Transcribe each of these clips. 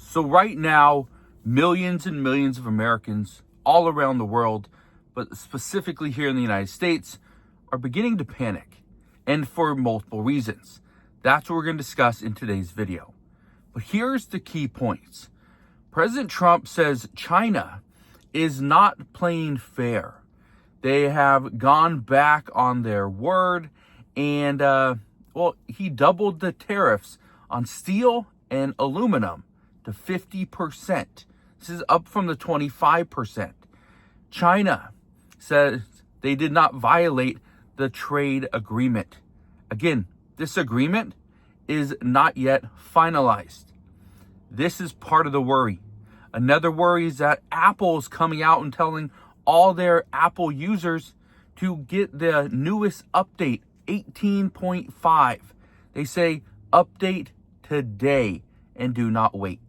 So right now, millions and millions of Americans all around the world, but specifically here in the United States, are beginning to panic, and for multiple reasons. That's what we're going to discuss in today's video. But here's the key points. President Trump says China is not playing fair. They have gone back on their word, and he doubled the tariffs on steel and aluminum to 50%. This is up from the 25%. China says they did not violate the trade agreement. Again, this agreement is not yet finalized. This is part of the worry. Another worry is that Apple is coming out and telling all their Apple users to get the newest update, 18.5. They say update today and do not wait.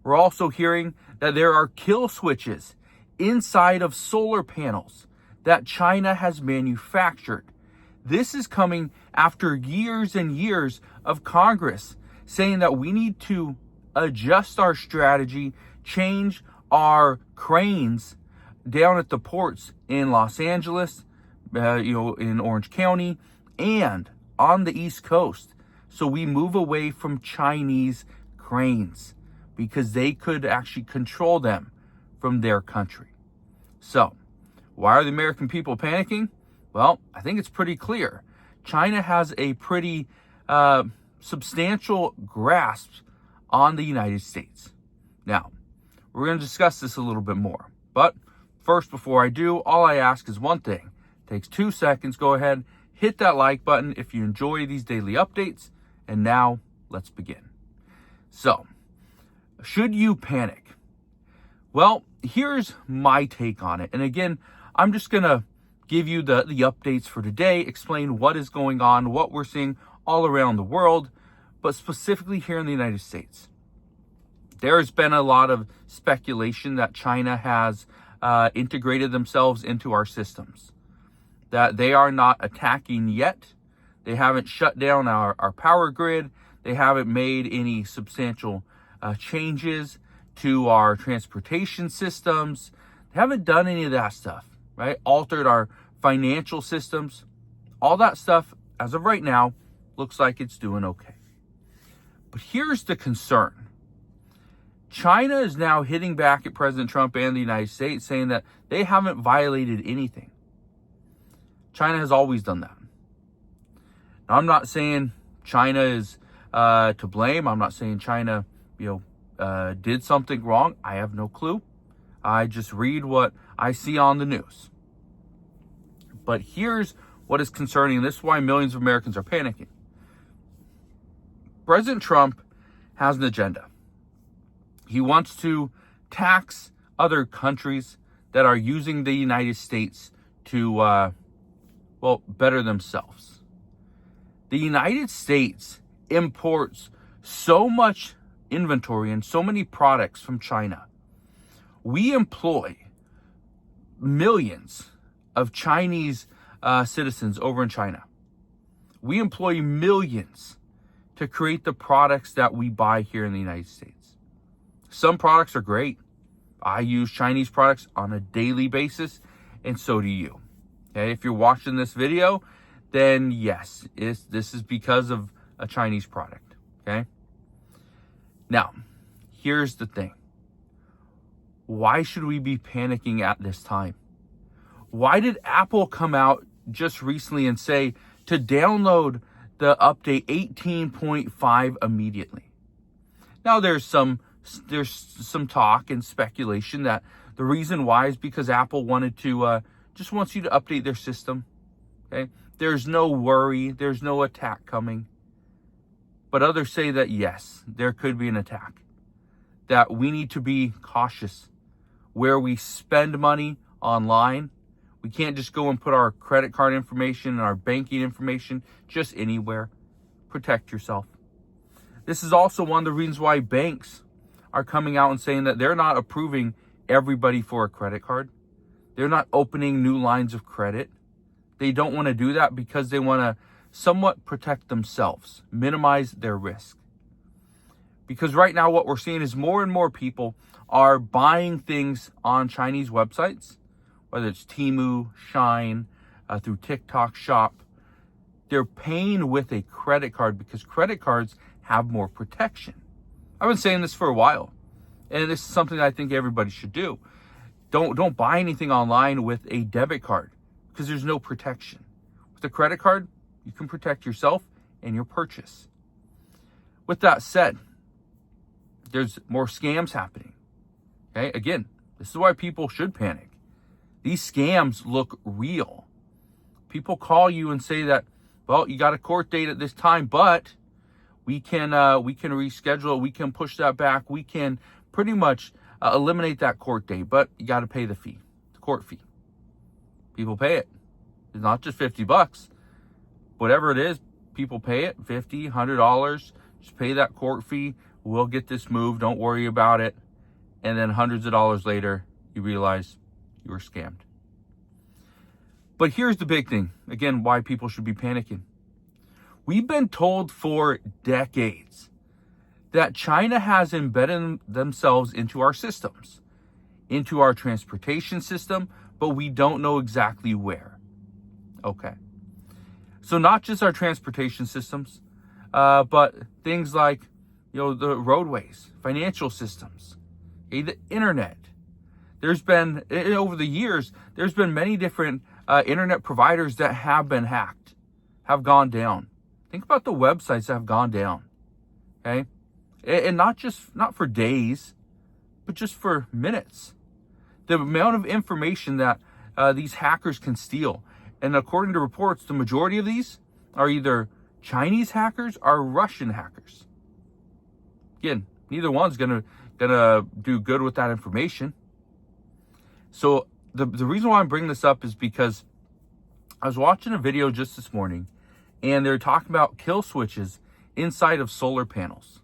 We're also hearing that there are kill switches inside of solar panels that China has manufactured. This is coming after years and years of Congress saying that we need to adjust our strategy, change our cranes down at the ports in Los Angeles, in Orange County, and on the East Coast. So we move away from Chinese cranes because they could actually control them from their country. So why are the American people panicking? Well, I think it's pretty clear. China has a pretty substantial grasp on the United States. Now, we're going to discuss this a little bit more. But first, before I do, all I ask is one thing. It takes 2 seconds. Go ahead, hit that like button if you enjoy these daily updates. And now, let's begin. So, should you panic? Well, here's my take on it. And again, I'm just going to give you the updates for today, explain what is going on, what we're seeing all around the world, but specifically here in the United States. There's been a lot of speculation that China has integrated themselves into our systems, that they are not attacking yet. They haven't shut down our power grid. They haven't made any substantial changes to our transportation systems. They haven't done any of that stuff, right? Altered our financial systems. All that stuff, as of right now, looks like it's doing okay. But here's the concern. China is now hitting back at President Trump and the United States, saying that they haven't violated anything. China has always done that. Now, I'm not saying China is to blame. I'm not saying China, did something wrong. I have no clue. I just read what I see on the news. But here's what is concerning. This is why millions of Americans are panicking. President Trump has an agenda. He wants to tax other countries that are using the United States to, better themselves. The United States imports so much inventory and so many products from China. We employ millions of Chinese citizens over in China. We employ millions to create the products that we buy here in the United States. Some products are great. I use Chinese products on a daily basis, and so do you. Okay, if you're watching this video, then yes, this is because of a Chinese product. Okay. Now, here's the thing. Why should we be panicking at this time? Why did Apple come out just recently and say to download the update 18.5 immediately? Now, there's some talk and speculation that the reason why is because Apple wanted to just wants you to update their system. Okay, there's no worry, there's no attack coming. But others say that yes, there could be an attack. That we need to be cautious where we spend money online. We can't just go and put our credit card information and our banking information just anywhere. Protect yourself. This is also one of the reasons why banks are coming out and saying that they're not approving everybody for a credit card. They're not opening new lines of credit. They don't want to do that because they want to somewhat protect themselves, minimize their risk. Because right now what we're seeing is more and more people are buying things on Chinese websites, whether it's Temu, Shine, through TikTok Shop. They're paying with a credit card because credit cards have more protection. I've been saying this for a while, and this is something I think everybody should do. Don't buy anything online with a debit card because there's no protection. With a credit card, you can protect yourself and your purchase. With that said, there's more scams happening. Okay, again, this is why people should panic. These scams look real. People call you and say that, well, you got a court date at this time, but we can reschedule it. We can push that back. We can pretty much eliminate that court date, but you got to pay the fee, the court fee. People pay it. It's not just $50. Whatever it is, people pay it, $50, $100. Just pay that court fee. We'll get this moved. Don't worry about it. And then hundreds of dollars later, you realize you were scammed. But here's the big thing. Again, why people should be panicking. We've been told for decades that China has embedded themselves into our systems, into our transportation system, but we don't know exactly where. Okay. So not just our transportation systems, but things like, the roadways, financial systems, the internet. There's been, over the years, there's been many different internet providers that have been hacked, have gone down. Think about the websites that have gone down, okay? And not for days, but just for minutes. The amount of information that these hackers can steal. And according to reports, the majority of these are either Chinese hackers or Russian hackers. Again, neither one's gonna do good with that information. So the reason why I'm bringing this up is because I was watching a video just this morning, and they're talking about kill switches inside of solar panels,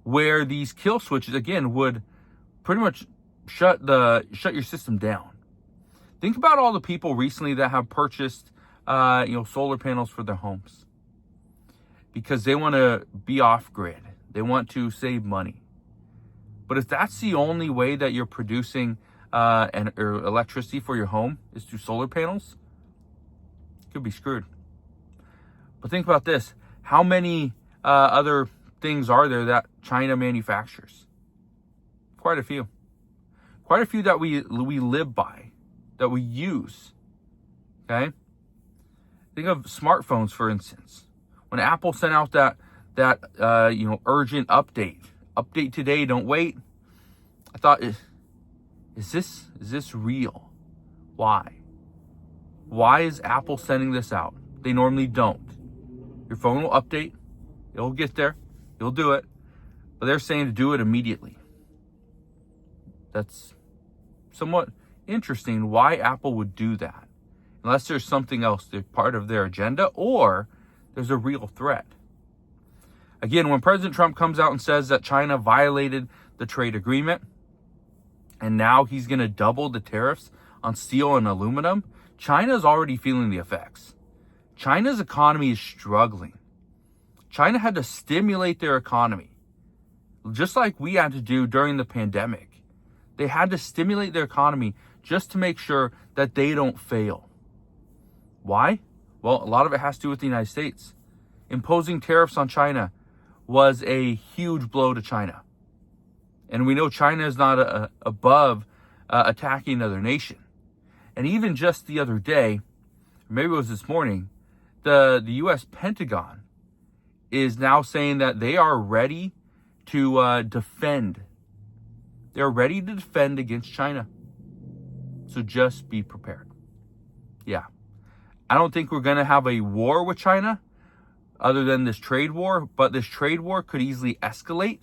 where these kill switches again would pretty much shut your system down. Think about all the people recently that have purchased solar panels for their homes because they want to be off grid. They want to save money. But if that's the only way that you're producing electricity for your home is through solar panels, you could be screwed. But think about this. How many other things are there that China manufactures? Quite a few. Quite a few that we live by, that we use. Okay? Think of smartphones, for instance. When Apple sent out that urgent update today, don't wait. I thought, is this real? Why? Why is Apple sending this out? They normally don't. Your phone will update. It'll get there. You'll do it. But they're saying to do it immediately. That's somewhat interesting why Apple would do that. Unless there's something else, they're part of their agenda, or there's a real threat. Again, when President Trump comes out and says that China violated the trade agreement, and now he's going to double the tariffs on steel and aluminum, China is already feeling the effects. China's economy is struggling. China had to stimulate their economy, just like we had to do during the pandemic. They had to stimulate their economy just to make sure that they don't fail. Why? Well, a lot of it has to do with the United States. Imposing tariffs on China was a huge blow to China. And we know China is not above attacking another nation. And even just the other day, maybe it was this morning, the U.S. Pentagon is now saying that they are ready to defend. They're ready to defend against China. So just be prepared. Yeah. I don't think we're going to have a war with China other than this trade war, but this trade war could easily escalate,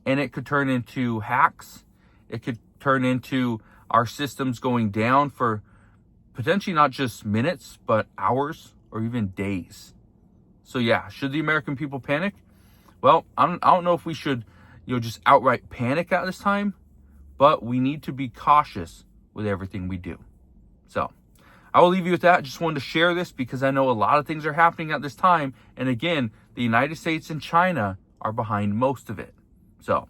and it could turn into hacks. It could turn into our systems going down for potentially not just minutes, but hours or even days. So yeah, should the American people panic? Well, I don't know if we should, just outright panic at this time, but we need to be cautious with everything we do. So I will leave you with that. Just wanted to share this because I know a lot of things are happening at this time. And again, the United States and China are behind most of it. So,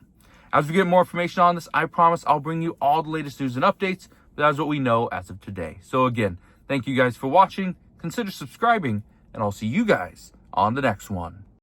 as we get more information on this, I promise I'll bring you all the latest news and updates, but that's what we know as of today. So again, thank you guys for watching, consider subscribing, and I'll see you guys on the next one.